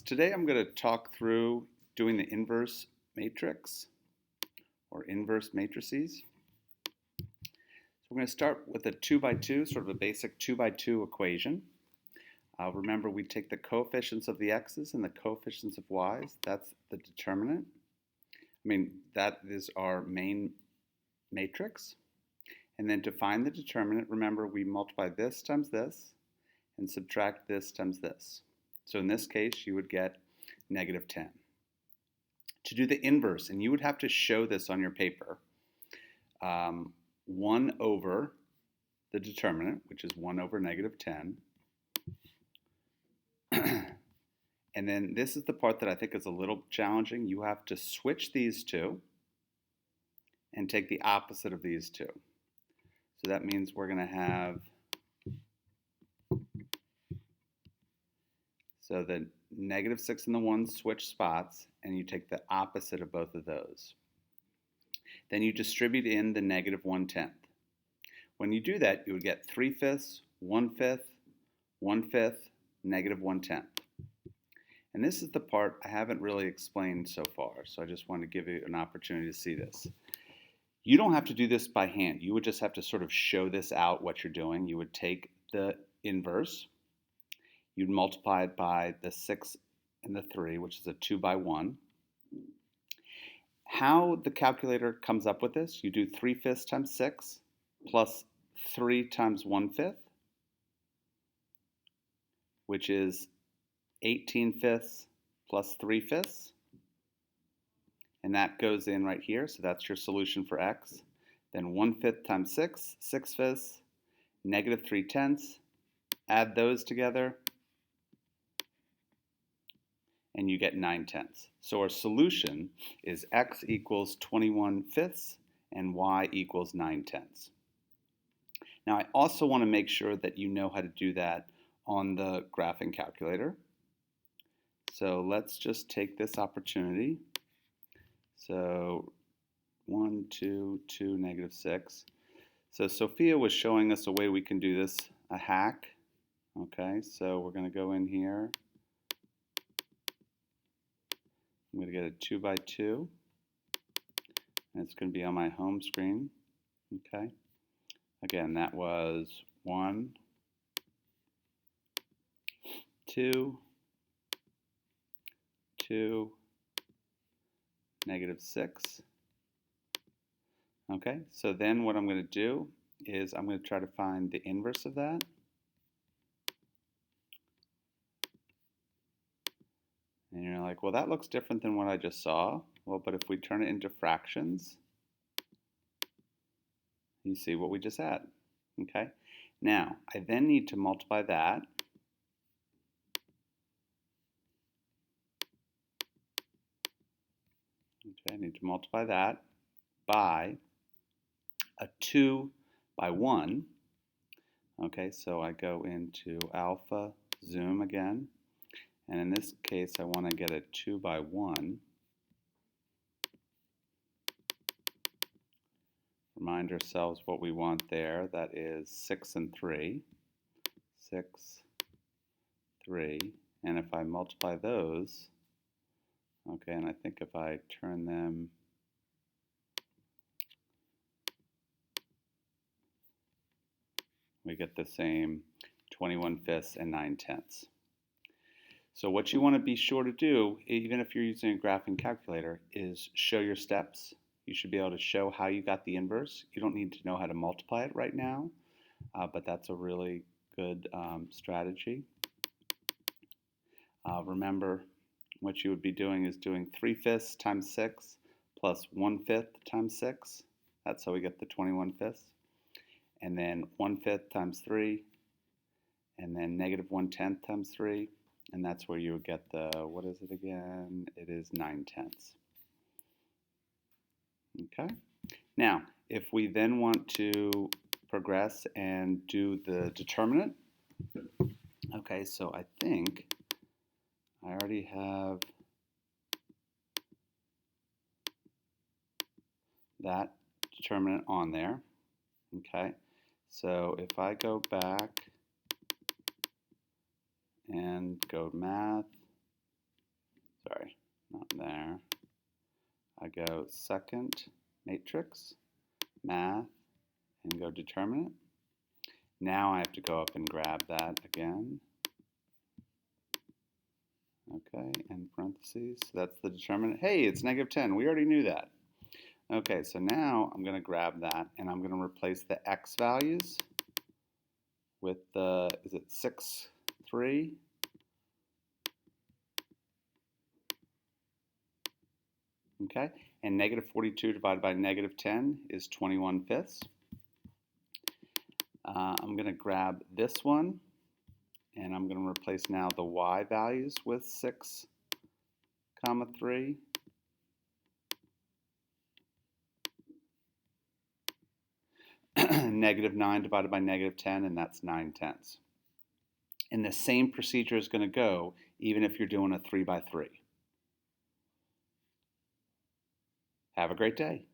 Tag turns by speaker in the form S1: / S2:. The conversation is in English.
S1: Today I'm going to talk through doing the inverse matrix or inverse matrices. So we're going to start with a 2 by 2, sort of a basic 2 by 2 equation. Remember, we take the coefficients of the x's and the coefficients of y's. That's the determinant. That is our main matrix. And then to find the determinant, remember, we multiply this times this and subtract this times this. So in this case, you would get negative 10. To do the inverse, and you would have to show this on your paper, 1 over the determinant, which is 1 over negative 10. And then this is the part that I think is a little challenging. You have to switch these two and take the opposite of these two. So that means we're going to have, so the negative 6 and the 1 switch spots, and you take the opposite of both of those. Then you distribute in the negative 1/10. When you do that, you would get 3/5, 1/5, 1/5, negative 1/10. And this is the part I haven't really explained so far, so I just want to give you an opportunity to see this. You don't have to do this by hand. You would just have to sort of show this out, what you're doing. You would take the inverse. You'd multiply it by the 6 and the 3, which is a 2 by 1. How the calculator comes up with this, you do 3/5 times 6 plus 3 times 1/5, which is 18/5 plus 3/5. And that goes in right here, so that's your solution for x. Then 1/5 times 6, 6/5, negative 3/10. Add those together, and you get 9/10. So our solution is x equals 21/5 and y equals 9/10. Now I also want to make sure that you know how to do that on the graphing calculator. So let's just take this opportunity. So 1, 2, 2, negative 6. So Sophia was showing us a way we can do this, a hack. Okay, so we're going to go in here. I'm going to get a 2 by 2, and it's going to be on my home screen. Okay, again, that was 1, 2, 2, negative 6. Okay, so then what I'm going to do is I'm going to try to find the inverse of that. And you're like, well, that looks different than what I just saw. Well, but if we turn it into fractions, you see what we just had. Okay, now I then need to multiply that I need to multiply that by a 2 by 1. Okay, so I go into alpha, zoom again, and in this case I want to get a 2 by 1. Remind ourselves what we want there. That is 6 and 3. 6, 3. And if I multiply those, okay, and I think if I turn them we get the same 21/5 and 9/10. So what you want to be sure to do, even if you're using a graphing calculator, is show your steps. You should be able to show how you got the inverse. You don't need to know how to multiply it right now, but that's a really good strategy. Remember, what you would be doing is doing 3/5 times 6 plus 1/5 times 6. That's how we get the 21/5. And then 1/5 times 3, and then negative 1/10 times 3, and that's where you would get the, what is it again? It is 9/10. Okay? Now, if we then want to progress and do the determinant, okay, so I think I already have that determinant on there. Okay, so if I go back and go math, there. I go second matrix, math, and go determinant. Now I have to go up and grab that again. Okay, and parentheses, so that's the determinant. Hey, it's -10, we already knew that. Okay, so now I'm gonna grab that and I'm gonna replace the x values with the, is it 6, 3? Okay, and -42 divided by -10 is 21/5. I'm gonna grab this one and I'm going to replace now the y values with 6, 3. -9 divided by -10, and that's 9/10. And the same procedure is going to go even if you're doing a 3 by 3. Have a great day.